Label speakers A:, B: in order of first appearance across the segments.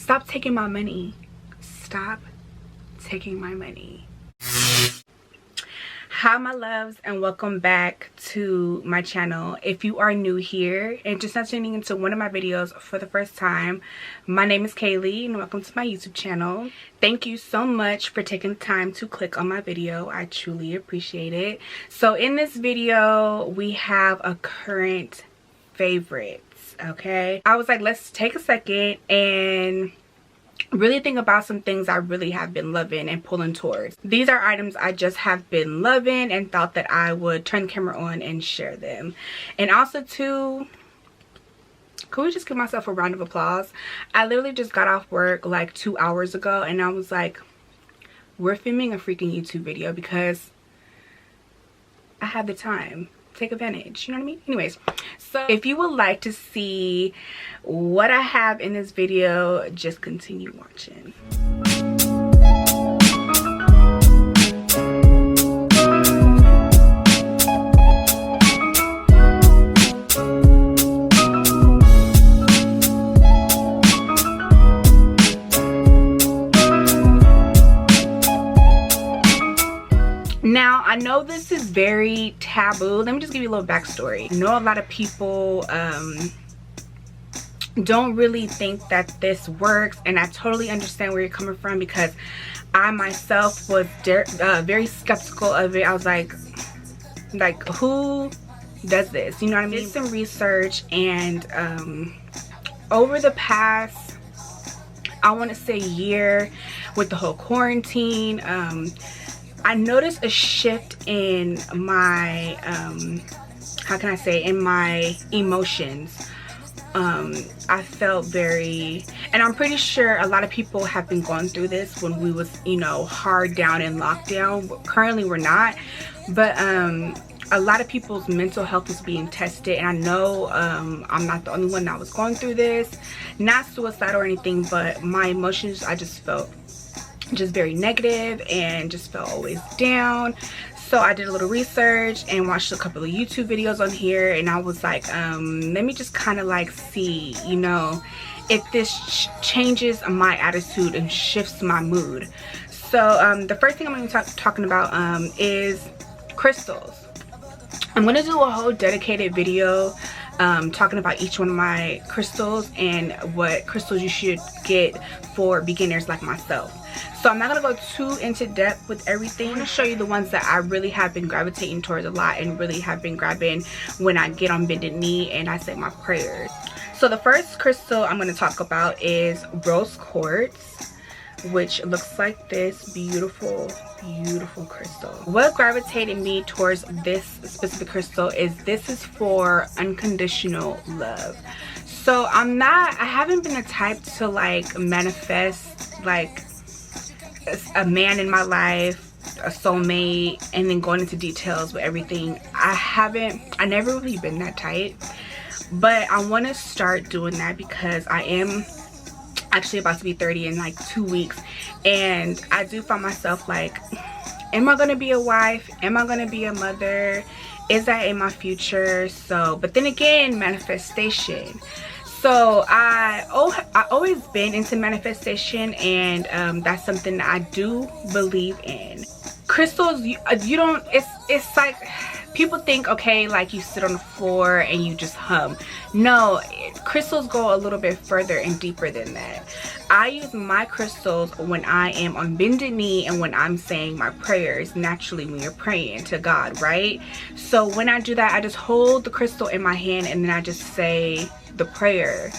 A: Stop taking my money. Stop taking my money. Hi my loves, and welcome back to my channel. If you are new here and just not tuning into one of my videos for the first time, my name is Kailey and welcome to my YouTube channel. Thank you so much for taking the time to click on my video. I truly appreciate it. So in this video we have a current favorites. Okay, I was like, let's take a second and really think about some things I really have been loving and pulling towards. These are items I just have been loving and thought that I would turn the camera on and share them. And also too, could we just give myself a round of applause? I literally just got off work like 2 hours ago and I was like, we're filming a freaking YouTube video because I have the time. Take advantage, you know what I mean? Anyways, so if you would like to see what I have in this video, just continue watching. Now, I know this is very taboo. Let me just give you a little backstory. I know a lot of people don't really think that this works, and I totally understand where you're coming from because I myself was very skeptical of it. I was like who does this? You know what I mean? I did some research, and over the past, I want to say year, with the whole quarantine, I noticed a shift in my how can I say, in my emotions. I felt very, and I'm pretty sure a lot of people have been going through this when we was, you know, hard down in lockdown. Currently we're not, but a lot of people's mental health is being tested, and I know I'm not the only one that was going through this. Not suicide or anything, but my emotions, I just felt just very negative and just felt always down. So I did a little research and watched a couple of YouTube videos on here, and I was like, let me just kind of like see, you know, if this changes my attitude and shifts my mood. So the first thing I'm going to be talking about is crystals. I'm going to do a whole dedicated video talking about each one of my crystals and what crystals you should get for beginners like myself. So I'm not going to go too into depth with everything. I'm going to show you the ones that I really have been gravitating towards a lot and really have been grabbing when I get on bended knee and I say my prayers. So the first crystal I'm going to talk about is rose quartz, which looks like this beautiful crystal. What gravitated me towards this specific crystal is this is for unconditional love. So I haven't been the type to like manifest like a man in my life, a soulmate, and then going into details with everything. I never really been that type, but I want to start doing that because I am actually about to be 30 in like 2 weeks, and I do find myself like, am I gonna be a wife? Am I gonna be a mother? Is that in my future? So, but then again, manifestation. So I always been into manifestation, and that's something that I do believe in. Crystals, you don't, it's like people think, okay, like you sit on the floor and you just hum. No, crystals go a little bit further and deeper than that. I use my crystals when I am on bended knee and when I'm saying my prayers, naturally when you're praying to God, right? So when I do that, I just hold the crystal in my hand and then I just say the prayer.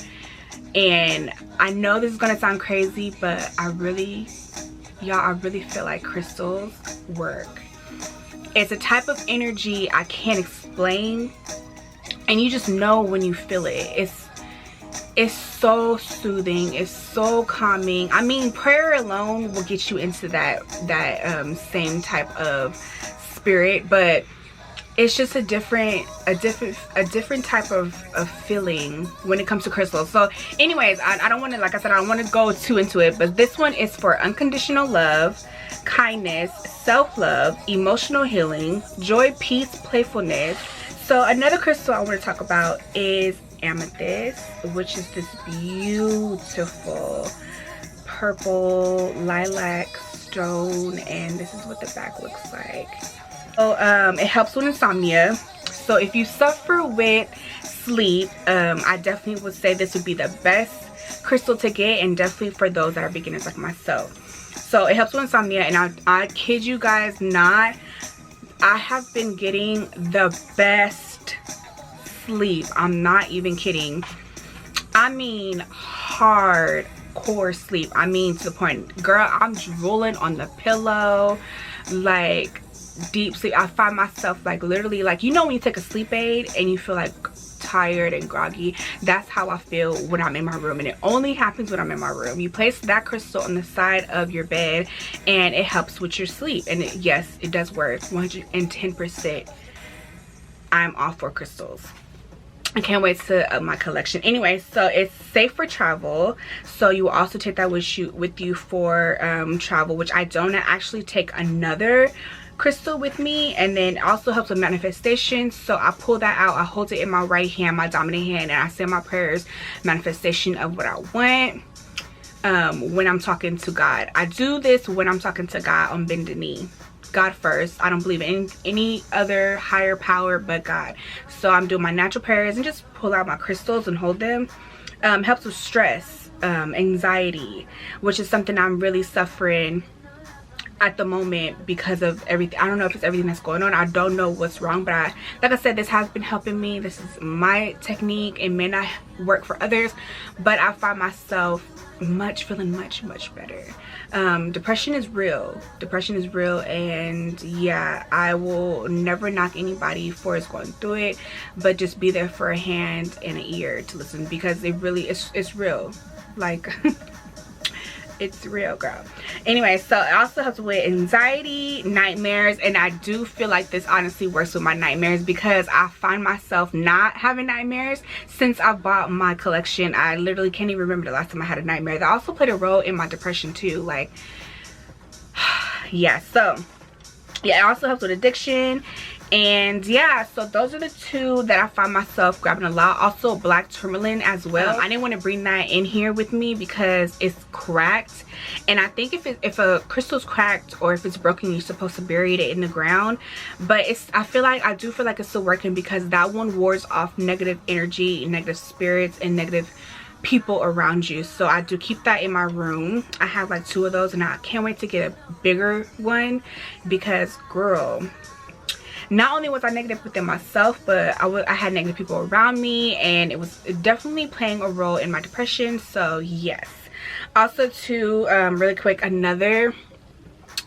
A: And I know this is gonna sound crazy, but I really feel like crystals work. It's a type of energy I can't explain, and you just know when you feel it. It's so soothing, it's so calming. I mean, prayer alone will get you into that same type of spirit, but it's just a different type of feeling when it comes to crystals. So anyways, I don't want to, like I said, I don't want to go too into it, but this one is for unconditional love, kindness, self-love, emotional healing, joy, peace, playfulness. So another crystal I want to talk about is amethyst, which is this beautiful purple lilac stone, and this is what the back looks like. So it helps with insomnia. So if you suffer with sleep, I definitely would say this would be the best crystal to get, and definitely for those that are beginners like myself. So it helps with insomnia, and I kid you guys not, I have been getting the best sleep. I'm not even kidding. I mean hardcore sleep. I mean to the point, girl, I'm drooling on the pillow, like deep sleep. I find myself like literally, like, you know when you take a sleep aid and you feel like tired and groggy, that's how I feel when I'm in my room, and it only happens when I'm in my room. You place that crystal on the side of your bed and it helps with your sleep, and yes, it does work 110%. I'm all for crystals. I can't wait to up my collection. Anyway, so it's safe for travel, so you will also take that with you for travel, which I don't. Actually take another crystal with me, and then also helps with manifestation. So I pull that out, I hold it in my right hand, my dominant hand, and I say my prayers, manifestation of what I want when I'm talking to God. I do this when I'm talking to God on bended knee. God first. I don't believe in any other higher power but God. So I'm doing my natural prayers and just pull out my crystals and hold them. Helps with stress, anxiety, which is something I'm really suffering at the moment because of everything. I don't know if it's everything that's going on. I don't know what's wrong, but like I said, this has been helping me. This is my technique. It may not work for others, but I find myself feeling much better. Depression is real. Depression is real, and yeah, I will never knock anybody for us going through it, but just be there for a hand and an ear to listen, because it really it's real. Like it's real, girl. Anyway, so it also helps with anxiety, nightmares, and I do feel like this honestly works with my nightmares, because I find myself not having nightmares since I bought my collection. I literally can't even remember the last time I had a nightmare. That also played a role in my depression too. Like yeah, so yeah, it also helps with addiction. And yeah, so those are the two that I find myself grabbing a lot. Also black tourmaline as well. I didn't want to bring that in here with me because it's cracked, and I think if a crystal's cracked or if it's broken, you're supposed to bury it in the ground. But I do feel like it's still working, because that one wards off negative energy, negative spirits, and negative people around you. So I do keep that in my room. I have like 2 of those, and I can't wait to get a bigger one, because girl, not only was I negative within myself, but I had negative people around me, and it was definitely playing a role in my depression. So yes. Also too, really quick, another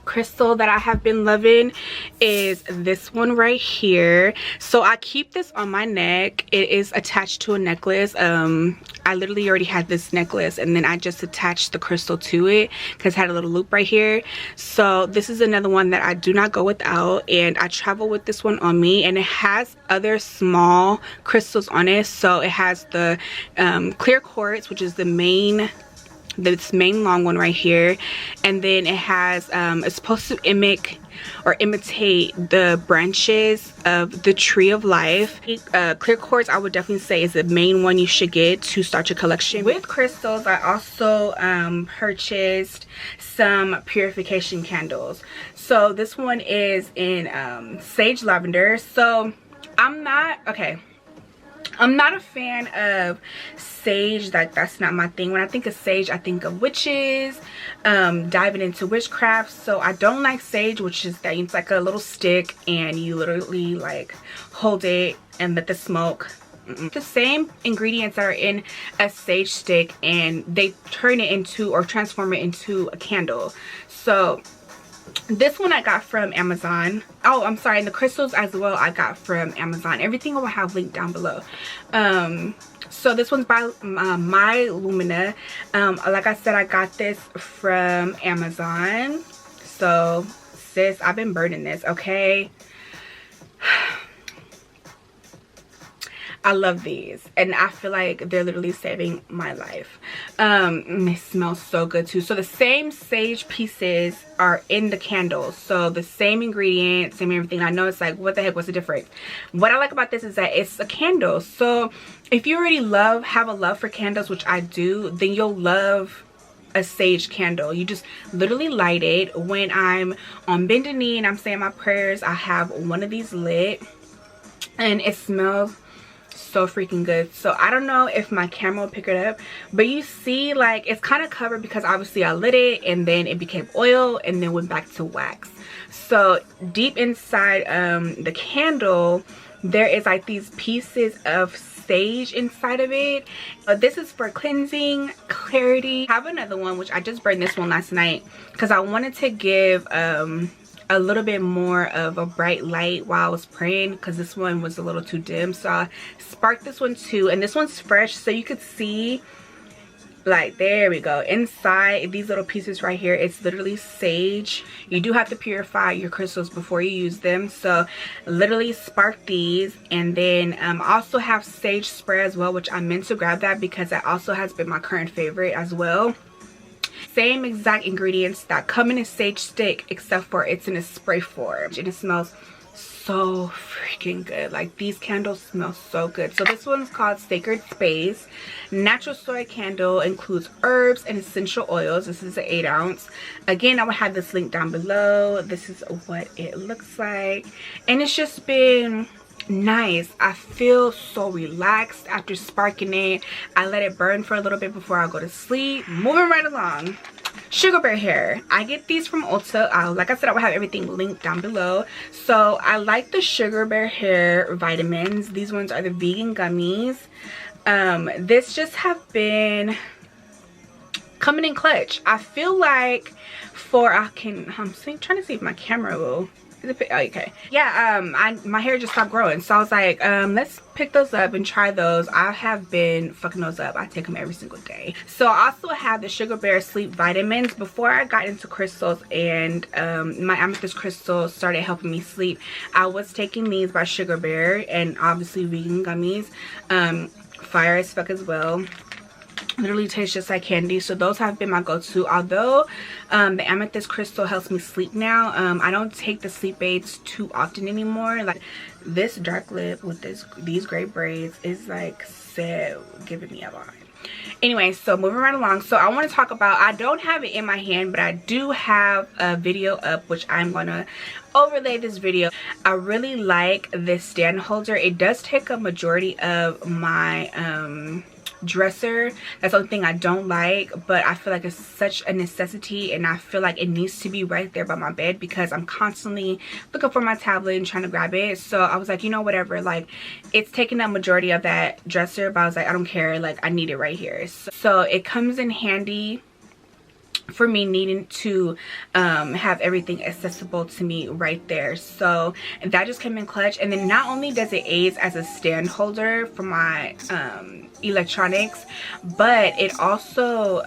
A: crystal that I have been loving is this one right here. So I keep this on my neck. It is attached to a necklace. I literally already had this necklace, and then I just attached the crystal to it because it had a little loop right here. So this is another one that I do not go without, and I travel with this one on me, and it has other small crystals on it. So it has the clear quartz, which is this main long one right here, and then it has it's supposed to imitate the branches of the tree of life. Clear quartz, I would definitely say, is the main one you should get to start your collection. With crystals, I also purchased some purification candles. So this one is in sage lavender. So I'm not a fan of sage. Like, that's not my thing. When I think of sage, I think of witches, diving into witchcraft. So I don't like sage, which is that it's like a little stick and you literally like hold it and let the smoke. The same ingredients that are in a sage stick, and they turn it into, or transform it into, a candle. So this one I got from Amazon. Oh, I'm sorry, and the crystals as well I got from Amazon. Everything I will have linked down below. So this one's by my Lumina. Like I said, I got this from Amazon. So sis, I've been burning this, okay? I love these, and I feel like they're literally saving my life. They smell so good too. So the same sage pieces are in the candles, so the same ingredients, same everything. I know it's like, what the heck, what's the difference? What I like about this is that it's a candle, so if you already have a love for candles, which I do, then you'll love a sage candle. You just literally light it. When I'm on bended knee and I'm saying my prayers, I have one of these lit, and it smells so freaking good. So I don't know if my camera will pick it up, but you see, like, it's kind of covered because obviously I lit it and then it became oil and then went back to wax. So deep inside the candle, there is like these pieces of sage inside of it. This is for cleansing, clarity. I have another one, which I just burned this one last night because I wanted to give a little bit more of a bright light while I was praying, because this one was a little too dim. So I sparked this one too, and this one's fresh, so you could see, like, there we go, inside these little pieces right here, it's literally sage. You do have to purify your crystals before you use them, so literally spark these. And then also have sage spray as well, which I meant to grab that because that also has been my current favorite as well. Same exact ingredients that come in a sage stick, except for it's in a spray form, and it smells so freaking good. Like, these candles smell so good. So this one's called Sacred Space. Natural soy candle, includes herbs and essential oils. This is an 8 ounce. Again, I will have this link down below. This is what it looks like, and it's just been nice. I feel so relaxed after sparking it. I let it burn for a little bit before I go to sleep. Moving right along, SugarBear hair. I get these from Ulta. Like I said, I will have everything linked down below. So I like the SugarBear hair vitamins. These ones are the vegan gummies. This just have been coming in clutch. I feel like I'm trying to see if my camera will. Okay, yeah, my hair just stopped growing, so I was like, let's pick those up and try those. I have been fucking those up. I take them every single day. So I also have the SugarBear sleep vitamins. Before I got into crystals and my amethyst crystal started helping me sleep, I was taking these by SugarBear, and obviously vegan gummies, fire as fuck as well. Literally tastes just like candy. So those have been my go-to. Although the amethyst crystal helps me sleep now, I don't take the sleep aids too often anymore. Like, this dark lip with these gray braids is like so giving me a vibe. Anyway, so moving right along, so I want to talk about, I don't have it in my hand, but I do have a video up, which I'm gonna overlay this video. I really like this stand holder. It does take a majority of my dresser. That's the only thing I don't like, but I feel like it's such a necessity, and I feel like it needs to be right there by my bed because I'm constantly looking for my tablet and trying to grab it. So I was like, you know, whatever, like, it's taking up majority of that dresser, but I was like, I don't care, like, I need it right here. So it comes in handy for me needing to have everything accessible to me right there. So that just came in clutch. And then not only does it aid as a stand holder for my electronics, but it also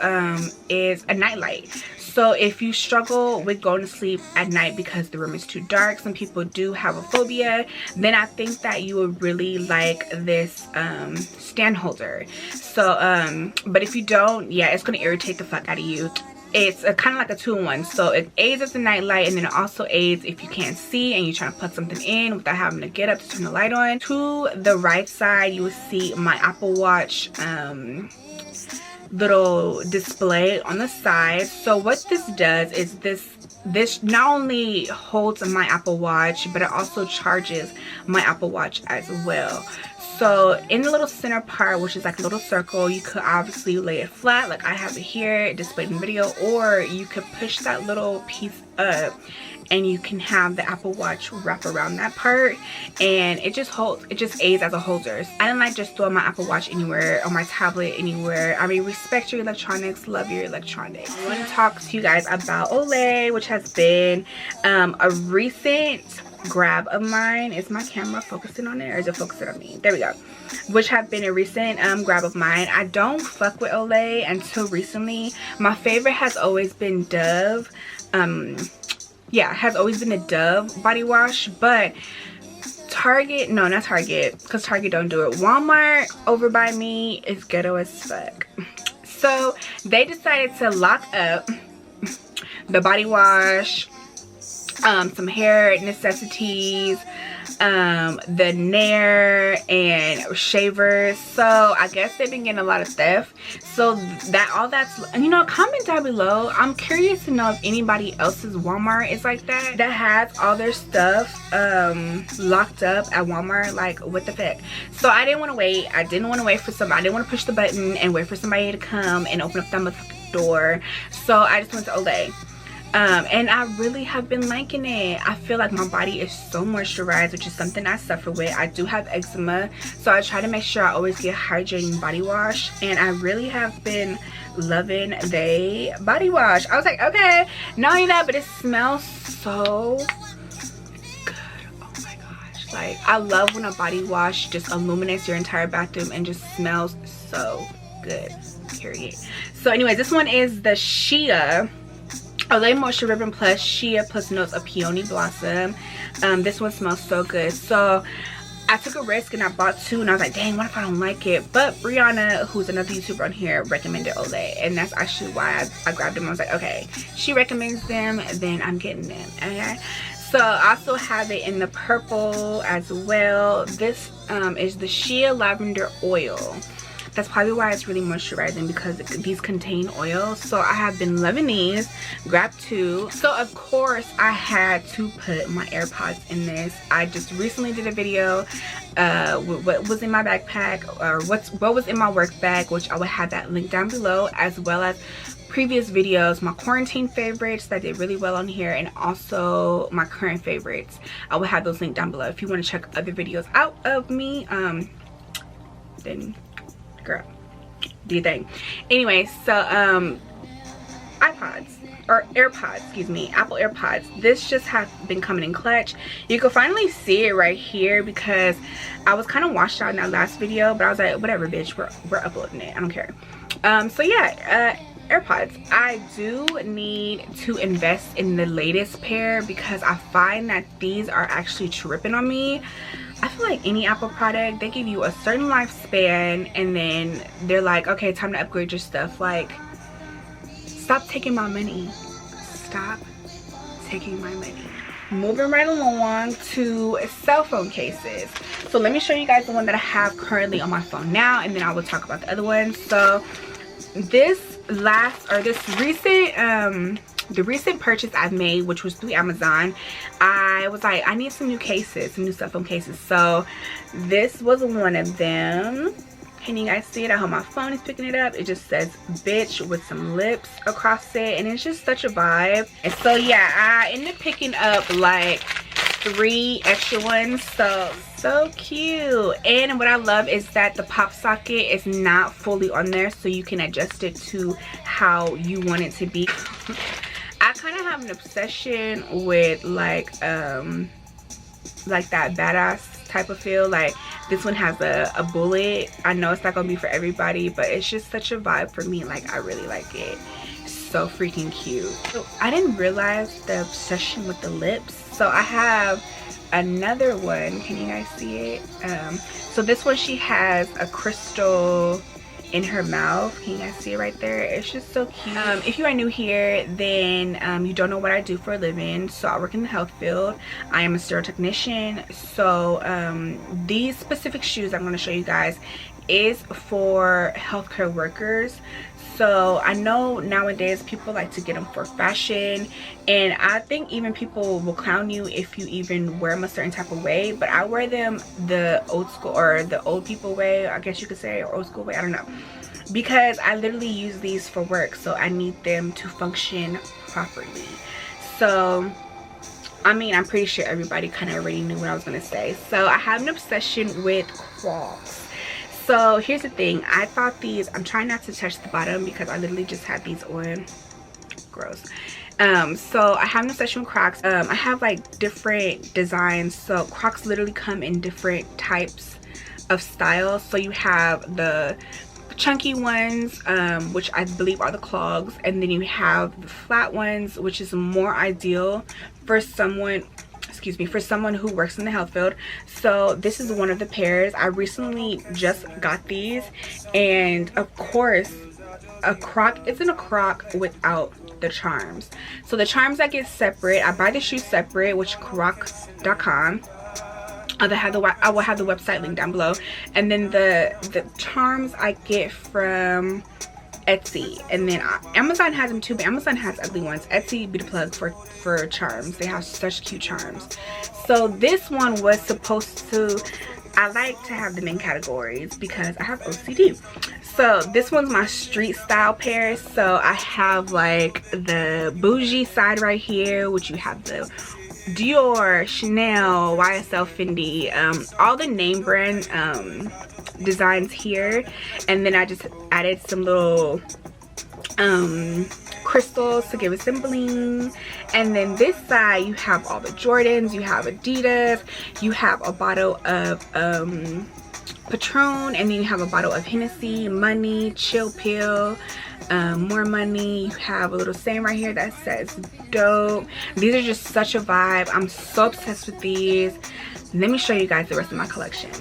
A: is a nightlight. So if you struggle with going to sleep at night because the room is too dark, some people do have a phobia, then I think that you would really like this stand holder. So but if you don't, yeah, it's gonna irritate the fuck out of you. It's kind of like a 2-in-1. So it aids as a night light, and then it also aids if you can't see and you're trying to put something in without having to get up to turn the light on. To the right side, you will see my Apple Watch little display on the side. So what this does is this not only holds my Apple Watch, but it also charges my Apple Watch as well. So in the little center part, which is like a little circle, you could obviously lay it flat like I have it here displayed in the video, or you could push that little piece up and you can have the Apple Watch wrap around that part, and it just aids as a holder. I don't like just throwing my Apple Watch anywhere or my tablet anywhere. I mean, respect your electronics, love your electronics. I want to talk to you guys about OLAY, which has been a recent grab of mine. Is my camera focusing on it, or is it focusing on me? There we go. Which have been a recent grab of mine. I don't fuck with OLAY until recently. My favorite has always been Dove. Yeah, has always been a Dove body wash, but Target, no, not Target, because Target don't do it. Walmart over by me is ghetto as fuck. So they decided to lock up the body wash, some hair necessities, the Nair and shavers. So I guess they've been getting a lot of theft. So that's, you know, comment down below. I'm curious to know if anybody else's Walmart is like that has all their stuff locked up at Walmart. Like, what the heck? So I didn't want to wait. I didn't want to wait for somebody. I didn't want to push the button and wait for somebody to come and open up that motherfucking door. So I just went to OLAY. And I really have been liking it. I feel like my body is so moisturized, which is something I suffer with. I do have eczema, so I try to make sure I always get hydrating body wash, and I really have been loving the body wash. I was like, okay, not only that, but it smells so good. Oh my gosh, like, I love when a body wash just illuminates your entire bathroom and just smells so good, period. So anyways, this one is the OLAY Moisture Ribbon Plus Shea plus notes of Peony Blossom. This one smells so good. So I took a risk and I bought two, and I was like, dang, what if I don't like it? But Brianna, who's another YouTuber on here, recommended OLAY, and that's actually why I grabbed them. I was like, okay, she recommends them, then I'm getting them. Okay, so I also have it in the purple as well. This is the Shea Lavender Oil. That's probably why it's really moisturizing, because these contain oil. So I have been loving these. Grabbed two. So of course I had to put my AirPods in this. I just recently did a video with what was in my backpack, or what was in my work bag, which I will have that link down below, as well as previous videos, my quarantine favorites that did really well on here, and also my current favorites. I will have those linked down below if you want to check other videos out of me. Then girl, do you think? Anyway, so AirPods, excuse me, Apple AirPods. This just has been coming in clutch. You can finally see it right here, because I was kind of washed out in that last video, but I was like, whatever, bitch, we're uploading it, I don't care. So yeah, AirPods. I do need to invest in the latest pair, because I find that these are actually tripping on me. I feel like any Apple product, they give you a certain lifespan, and then they're like, okay, time to upgrade your stuff. Like, stop taking my money. Stop taking my money. Moving right along to cell phone cases. So let me show you guys the one that I have currently on my phone now, and then I will talk about the other ones. So this recent purchase I've made, which was through Amazon, I was like, I need some new cases, some new cell phone cases. So this was one of them. Can you guys see it? I hope my phone is picking it up. It just says bitch with some lips across it, and it's just such a vibe. And so yeah, I ended up picking up like 3 extra ones. So cute. And what I love is that the pop socket is not fully on there, so you can adjust it to how you want it to be. I kind of have an obsession with like that badass type of feel. Like, this one has a bullet. I know it's not gonna be for everybody, but it's just such a vibe for me. Like, I really like it. So freaking cute. So I didn't realize the obsession with the lips. So I have another one. Can you guys see it? So this one, she has a crystal in her mouth. Can you guys see it right there? It's just so cute. If you are new here, then you don't know what I do for a living. So I work in the health field. I am a sterile technician. So these specific shoes I'm going to show you guys is for healthcare workers. So I know nowadays people like to get them for fashion, and I think even people will clown you if you even wear them a certain type of way, but I wear them the old school, or the old people way, I guess you could say, or old school way, I don't know, because I literally use these for work. So I need them to function properly. So I mean, I'm pretty sure everybody kind of already knew what I was going to say. So I have an obsession with Crocs. So here's the thing, I thought these, I'm trying not to touch the bottom because I literally just had these on. Gross. So I have an obsession with Crocs. I have like different designs. So Crocs literally come in different types of styles. So you have the chunky ones, which I believe are the clogs, and then you have the flat ones, which is more ideal for someone, excuse me, for someone who works in the health field. So this is one of the pairs. I recently just got these, and of course a Croc isn't a Croc without the charms. So the charms I get separate. I buy the shoes separate, which Crocs.com. I will have the website link down below. And then the charms I get from Etsy, and then Amazon has them too, but Amazon has ugly ones. Etsy be the plug for charms. They have such cute charms. So this one was supposed to, I like to have them in categories because I have OCD. So this one's my street style pair. So I have like the bougie side right here, which you have the Dior, Chanel, YSL, Fendi, all the name brand designs here. And then I just added some little crystals to give it some bling. And then this side you have all the Jordans, you have Adidas, you have a bottle of Patron, and then you have a bottle of Hennessy, money, chill pill, more money. You have a little saying right here that says dope. These are just such a vibe. I'm so obsessed with these. Let me show you guys the rest of my collection.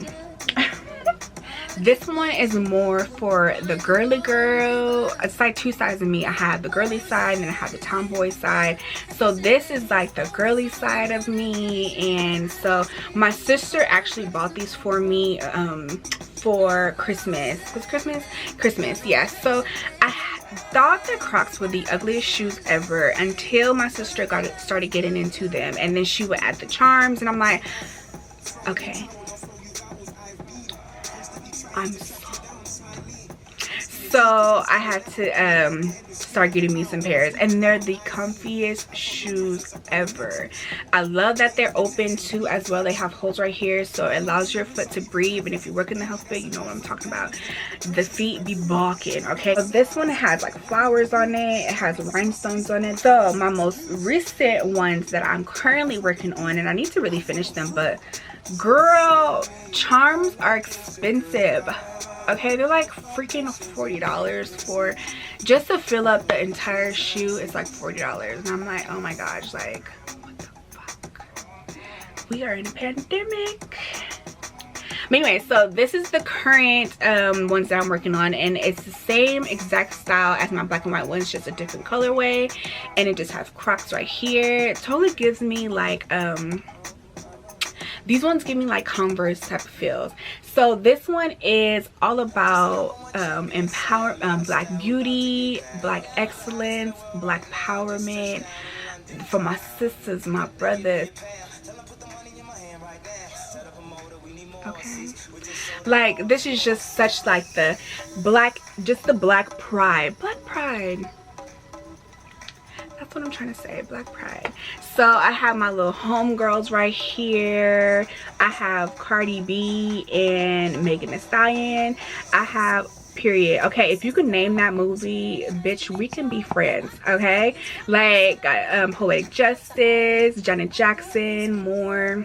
A: This one is more for the girly girl. It's like two sides of me. I have the girly side and then I have the tomboy side. So this is like the girly side of me. And so my sister actually bought these for me for Christmas. Was Christmas? Christmas, yes. So I thought the Crocs were the ugliest shoes ever until my sister started getting into them. And then she would add the charms and I'm like, okay, I'm so I had to start getting me some pairs, and they're the comfiest shoes ever. I love that they're open too as well. They have holes right here, so it allows your foot to breathe. And if you work in the health fit, you know what I'm talking about. The feet be balking. Okay, so this one has like flowers on it, it has rhinestones on it. So my most recent ones that I'm currently working on, and I need to really finish them, but girl, charms are expensive. Okay, they're like freaking $40 for just to fill up the entire shoe. It's like $40, and I'm like, oh my gosh, like what the fuck, we are in a pandemic. But anyway, so this is the current ones that I'm working on, and it's the same exact style as my black and white ones, just a different colorway. And it just has Crocs right here. It totally gives me like these ones give me like Converse type of feels. So this one is all about black beauty, black excellence, black empowerment for my sisters, my brothers. Okay, like this is just such like the black, just the black pride. That's what I'm trying to say, black pride. So I have my little homegirls right here. I have Cardi B and Megan Thee Stallion. I have Period. Okay, if you can name that movie, bitch, we can be friends. Okay, like Poetic Justice, Janet Jackson, more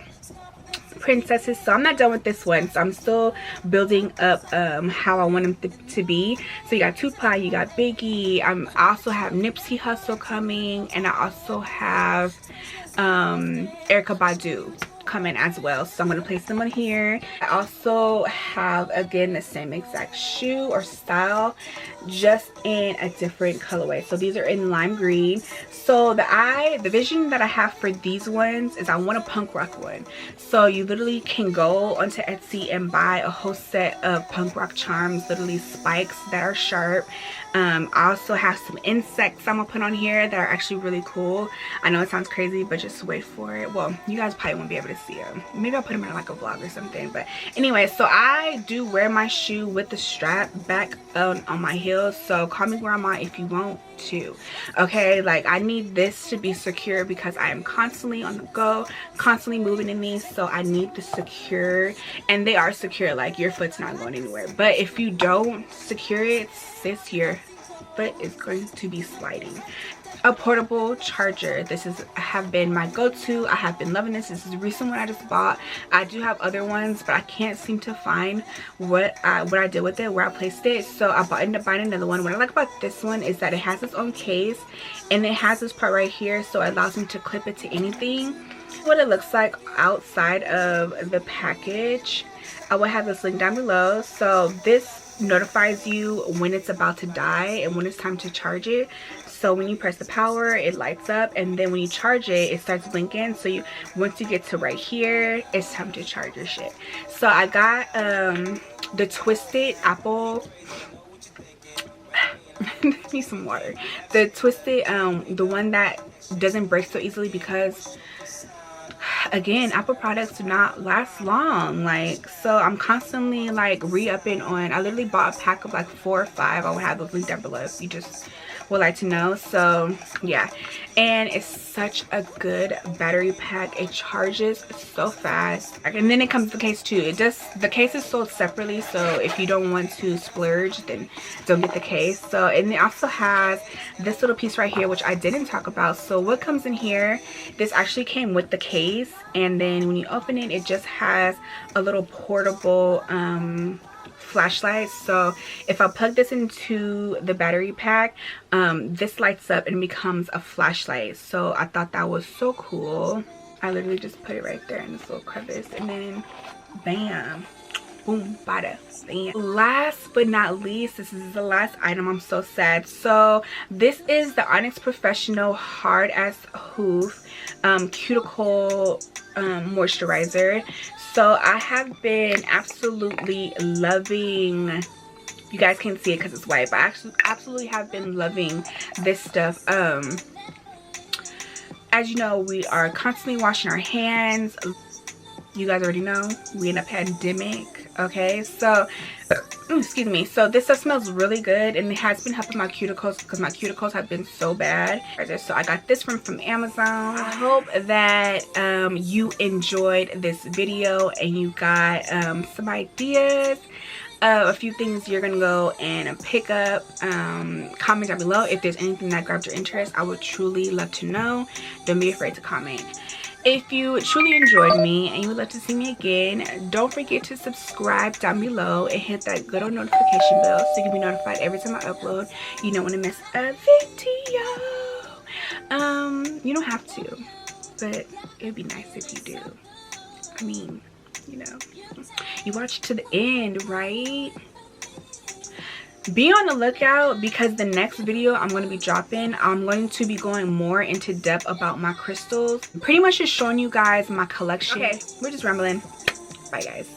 A: princesses. So I'm not done with this one, so I'm still building up how I want them to be. So you got Tupac, you got Biggie, I also have Nipsey Hussle coming, and I also have Erykah Badu coming as well. So I'm going to place them on here. I also have, again, the same exact shoe or style, just in a different colorway. So these are in lime green. So the vision that I have for these ones is I want a punk rock one. So you literally can go onto Etsy and buy a whole set of punk rock charms, literally spikes that are sharp. I also have some insects I'm gonna put on here that are actually really cool. I know it sounds crazy, but just wait for it. Well, you guys probably won't be able to see them. Maybe I'll put them in like a vlog or something. But anyway, so I do wear my shoe with the strap back on my heels. So call me grandma if you want to. Okay, like I need this to be secure because I am constantly on the go, constantly moving in these. So I need the secure, and they are secure. Like your foot's not going anywhere. But if you don't secure it, sis, your foot is going to be sliding. A portable charger. This have been my go-to. I have been loving this. This is the recent one I just bought. I do have other ones, but I can't seem to find what I did with it, where I placed it. So I ended up buying another one. What I like about this one is that it has its own case, and it has this part right here, so it allows me to clip it to anything. What it looks like outside of the package, I will have this link down below. So this notifies you when it's about to die and when it's time to charge it. So when you press the power, it lights up, and then when you charge it, it starts blinking. So once you get to right here, it's time to charge your shit. So I got the Twisted Apple. Need some water. The Twisted, the one that doesn't break so easily, because again, Apple products do not last long. Like, so I'm constantly like re-upping on. I literally bought a pack of like 4 or 5. I will have those linked down below if you just would like to know. So yeah, and it's such a good battery pack. It charges so fast, and then it comes with the case too. The case is sold separately, so if you don't want to splurge, then don't get the case. So, and it also has this little piece right here, which I didn't talk about. So what comes in here, this actually came with the case, and then when you open it, it just has a little portable flashlight. So if I plug this into the battery pack, this lights up and becomes a flashlight. So I thought that was so cool. I literally just put it right there in this little crevice, and then bam, boom, bada, bam. Last but not least, this is the last item. I'm so sad. So this is the Onyx Professional Hard as Hoof Cuticle Moisturizer. So I have been absolutely loving, you guys can't see it because it's white, but I actually absolutely have been loving this stuff. As you know, we are constantly washing our hands. You guys already know we in a pandemic, okay? So excuse me. So this stuff smells really good, and it has been helping my cuticles because my cuticles have been so bad. So I got this from Amazon. I hope that you enjoyed this video and you got some ideas, a few things you're gonna go and pick up. Comment down below if there's anything that grabbed your interest. I would truly love to know. Don't be afraid to comment. If you truly enjoyed me and you would love to see me again, don't forget to subscribe down below and hit that good old notification bell so you can be notified every time I upload. You don't want to miss a video. You don't have to, but it would be nice if you do. I mean, you know, you watch to the end, right? Be on the lookout, because the next video I'm going to be dropping, I'm going to be going more into depth about my crystals. Pretty much just showing you guys my collection. Okay, we're just rambling. Bye guys.